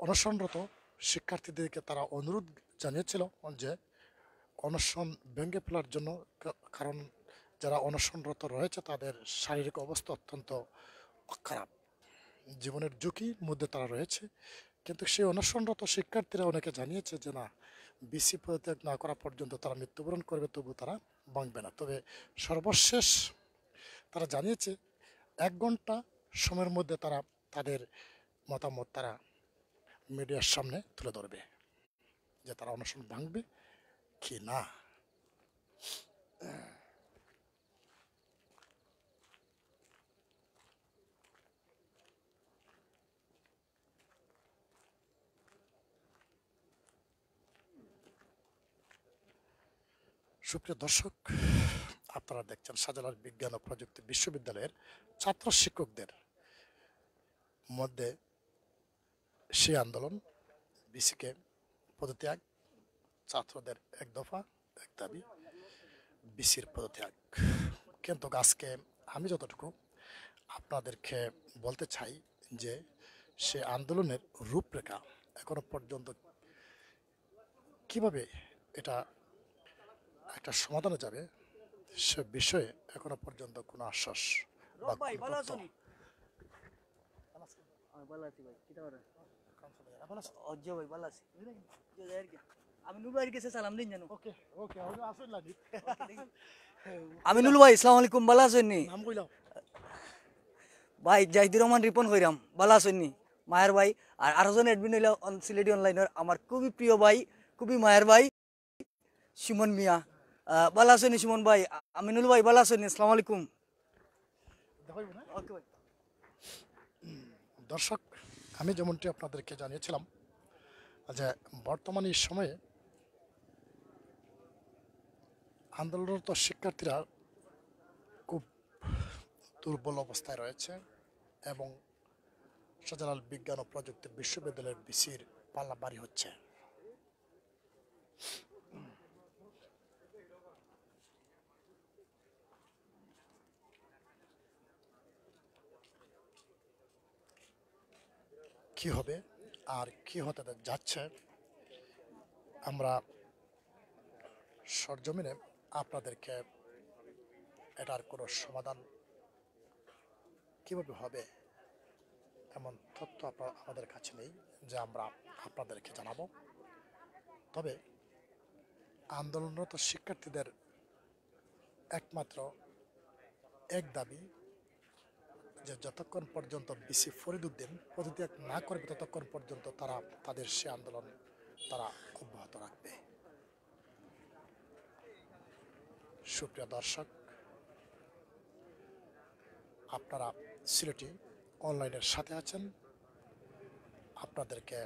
অনশনরত শিক্ষার্থীদেরকে তারা অনুরোধ জানিয়েছিল যে অনশন ভেঙে ফেলার জন্য। কারণ যারা অনশনরত রয়েছে তাদের শারীরিক অবস্থা অত্যন্ত খারাপ, জীবনের ঝুঁকির মধ্যে তারা রয়েছে। কিন্তু সেই অনশনরত শিক্ষার্থীরা অনেকে জানিয়েছে যে না, বিসি পদত্যাগ না করা পর্যন্ত তারা মৃত্যুবরণ করবে, তবু তারা ভাঙবে না। তবে সর্বশেষ তারা জানিয়েছে 1 ঘন্টা সময়ের মধ্যে তারা তাদের মতামত তারা মিডিয়ার সামনে তুলে ধরবে যে তারা অনশন ভাঙবে কি না। সুপ্রিয় দর্শক, আপনারা দেখছেন শাহজালাল বিজ্ঞান ও প্রযুক্তি বিশ্ববিদ্যালয়ের ছাত্র শিক্ষকদের মধ্যে সেই আন্দোলন, বিসিকে পদত্যাগ, ছাত্রদের 1 দফা 1 দাবি, বিসির পদত্যাগ। কিন্তু আজকে আমি যতটুকু আপনাদেরকে বলতে চাই যে সে আন্দোলনের রূপরেখা এখনো পর্যন্ত কিভাবে এটা একটা সমাধানে যাবে সে বিষয়ে এখনো পর্যন্ত কোনো আশ্বাস বা আমিনুল ভাই, আসসালামু আলাইকুম। ভালো আছেন নি ভাই? জাহিদুর রহমান রিপন কইরাম। ভালো আছেন নি মায়ের ভাই? আর আরেকজন অ্যাডমিন হইল সিলেটি অনলাইনের আমার খুবই প্রিয় ভাই, খুবই মায়ের ভাই, সুমন মিয়া। ভালো আছেন নি সুমন ভাই? আমিনুল ভাই ভালো আছেন নি? আসসালামু আলাইকুম। দর্শক, আমি যেমনটি আপনাদেরকে জানিয়েছিলাম যে বর্তমানে এই সময়ে আন্দোলনরত শিক্ষার্থীরা খুব দুর্বল অবস্থায় রয়েছে এবং শাহজালাল বিজ্ঞান ও প্রযুক্তি বিশ্ববিদ্যালয়ের বিসির পাল্লা ভারী হচ্ছে। কি হবে আর কি হতে যাচ্ছে আমরা সরজমিনে আপনাদেরকে এটার কোনো সমাধান কিভাবে হবে এমন তথ্য আমাদের কাছে নেই যে আমরা আপনাদেরকে জানাবো। তবে আন্দোলনরত শিক্ষার্থীদের একমাত্র 1 দাবি যে যতক্ষণ পর্যন্ত বিসি ফরিদউদ্দিন পদত্যাগ না করবে ততক্ষণ পর্যন্ত তারা তাদের সে আন্দোলন তারা অব্যাহত রাখবে। সুপ্রিয় দর্শক, আপনারা সিলেটি অনলাইনের সাথে আছেন। আপনাদেরকে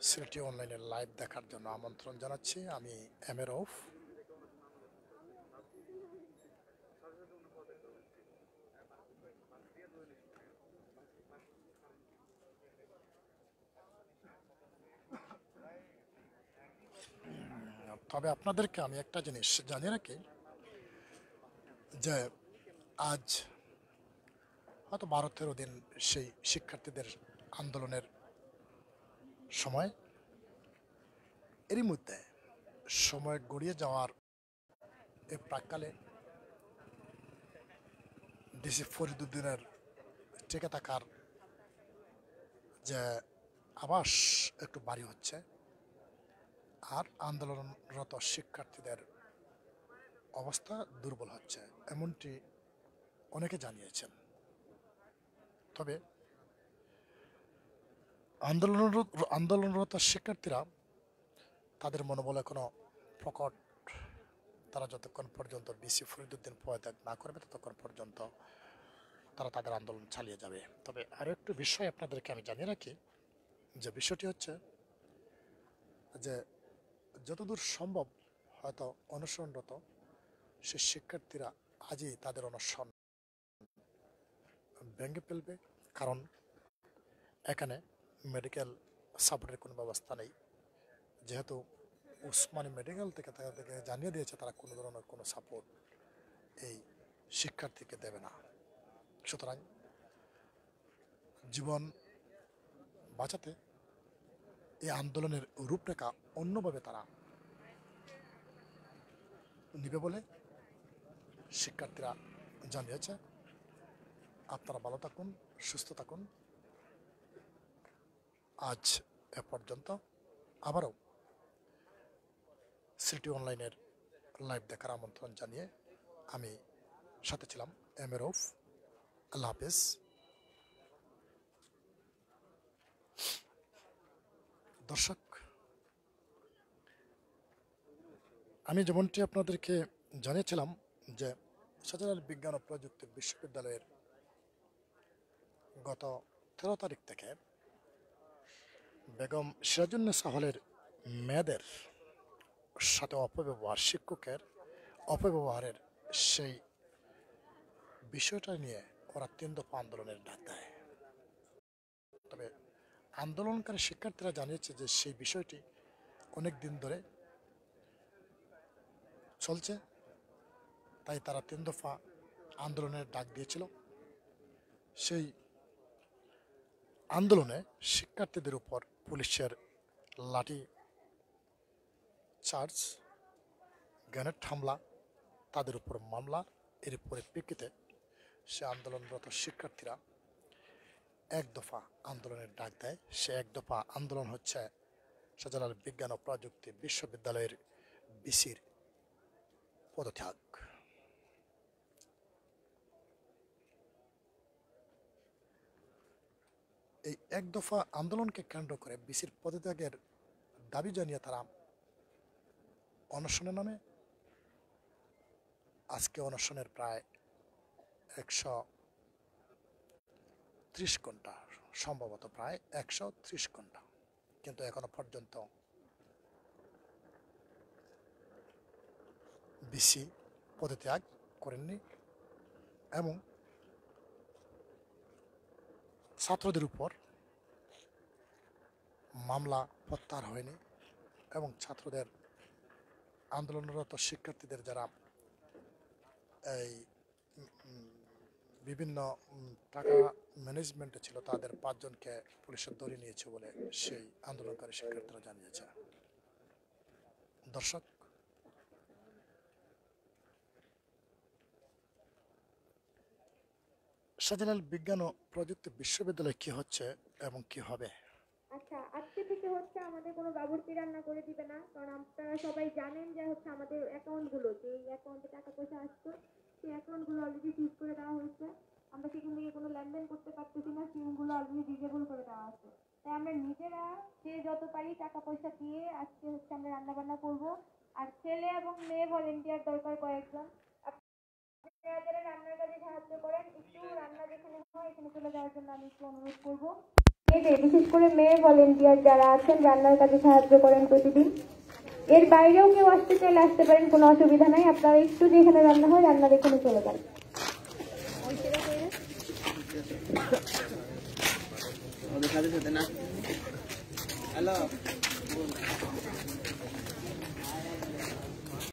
সিলেটি অনলাইনের লাইভ দেখার জন্য আমন্ত্রণ জানাচ্ছি। আমি এম এ রউফ। তবে আপনাদেরকে আমি একটা জিনিস জানিয়ে রাখি যে আজ হয়তো 12-13 দিন সেই শিক্ষার্থীদের আন্দোলনের সময়, এরই মধ্যে সময় গড়িয়ে যাওয়ার এই প্রাককালে ডিসি ফরিদুদ্দিনের টিকে থাকার যে আবাস একটু বাড়ি হচ্ছে, আর আন্দোলনরত শিক্ষার্থীদের অবস্থা দুর্বল হচ্ছে, এমনটি অনেকে জানিয়েছেন। তবে আন্দোলনরত শিক্ষার্থীরা তাদের মনোবল এখনো প্রকট। তারা যতক্ষণ পর্যন্ত ডিসি ফরিদুদ্দিন পদত্যাগ না করবে ততক্ষণ পর্যন্ত তারা তাদের আন্দোলন চালিয়ে যাবে। তবে আরও একটু বিষয় আপনাদেরকে আমি জানিয়ে রাখি, যে বিষয়টি হচ্ছে যে যতদূর সম্ভব হয়তো অনশনরত সে শিক্ষার্থীরা আজই তাদের অনশন ভেঙে ফেলবে, কারণ এখানে মেডিকেল সাপোর্টের কোনো ব্যবস্থা নেই। যেহেতু উসমানী মেডিকেল থেকে তাদেরকে জানিয়ে দিয়েছে তারা কোনো ধরনের কোনো সাপোর্ট এই শিক্ষার্থীকে দেবে না। সুতরাং জীবন বাঁচাতে এই আন্দোলনের রূপরেখা অন্যভাবে তারা নিবে বলে শিক্ষার্থীরা জানিয়েছে। আপনারা ভালো থাকুন, সুস্থ থাকুন। আজ এ পর্যন্ত। আবারও সিটি অনলাইনের লাইভ দেখার আমন্ত্রণ জানিয়ে আমি সাথে ছিলাম এম এ রউফ। আল্লাহ হাফেজ। দর্শক, আমি যেমনটি আপনাদেরকে জানিয়েছিলাম যে শাহজালাল বিজ্ঞান ও প্রযুক্তি বিশ্ববিদ্যালয়ের গত 13 তারিখ থেকে বেগম সিরাজুন্নেসা হলের মেয়েদের সাথে অপব্যবহার, শিক্ষকের অপব্যবহারের সেই বিষয়টা নিয়ে ওরা 3 দফা আন্দোলনের ডাক দেয়। তবে আন্দোলনকারী শিক্ষার্থীরা জানিয়েছে যে সেই বিষয়টি অনেক দিন ধরে চলছে, তাই তারা 3 দফা আন্দোলনের ডাক দিয়েছিল। সেই আন্দোলনে শিক্ষার্থীদের উপর পুলিশের লাঠি চার্জ, গ্রেনেড হামলা, তাদের উপর মামলা, এর পরিপ্রেক্ষিতে সে আন্দোলনরত শিক্ষার্থীরা 1 দফা আন্দোলনের ডাক দেয়। সে 1 দফা আন্দোলন হচ্ছে শাহজালাল বিজ্ঞান ও প্রযুক্তি বিশ্ববিদ্যালয়ের বিসির পদত্যাগ। এই 1 দফা আন্দোলনকে কেন্দ্র করে বিসির পদত্যাগের দাবি জানিয়ে তারা অনশনে নামে। আজকে অনশনের প্রায় 130 ঘন্টা, সম্ভবত প্রায় 130 ঘন্টা, কিন্তু এখনো পর্যন্ত বিসি পদত্যাগ করেননি এবং ছাত্রদের উপর মামলা প্রত্যাহার হয়নি এবং ছাত্রদের আন্দোলনরত শিক্ষার্থীদের যারা এই বিভিন্ন টাকা ম্যানেজমেন্টে ছিল তাদের 5 জনকে পুলিশের ধরে নিয়েছে বলে সেই আন্দোলনকারী শিক্ষার্থীরা জানিয়েছে। দর্শক, শাহজালাল বিজ্ঞান ও প্রযুক্তি বিশ্ববিদ্যালয়ে কি হচ্ছে এবং কি হবে? আচ্ছা, আজকে থেকে হচ্ছে আমাদের কোনো বাবুর্চি রান্না করে দিবে না, কারণ আপনারা সবাই জানেন যে হচ্ছে আমাদের অ্যাকাউন্টগুলো, যে অ্যাকাউন্টে টাকা পয়সা আসতো সেই অ্যাকাউন্টগুলো অলরেডি সিজ করে দেওয়া হয়েছে। আমরা সেখান থেকে কোনো লেনদেন করতে পারতেছি না, সিমগুলো অলরেডি ডিজেবল করে দেওয়া আছে। তাই আমরা নিজেরা যে যত পারি টাকা পয়সা দিয়ে আজকে হচ্ছে আমরা রান্না বান্না করবো। আর ছেলে এবং মেয়ে ভলেন্টিয়ার দরকার কয়েক একজন। আপনারা যারা রান্নার কাজে সাহায্য করেন, একটু রান্না যেখানে হয় এখানে চলে যাওয়ার জন্য আমি একটু অনুরোধ করবো। মেয়েদের, বিশেষ করে মেয়ে ভলেন্টিয়ার যারা আছেন রান্নার কাজে সাহায্য করেন প্রতিদিন, এর বাইরেও কেউ আসতে চাইলে আসতে পারেন, কোনো অসুবিধা নাই। আপনারা একটু যেখানে রান্না হয় রান্নার এখানে চলে যান। ওদের সাথে না হ্যালো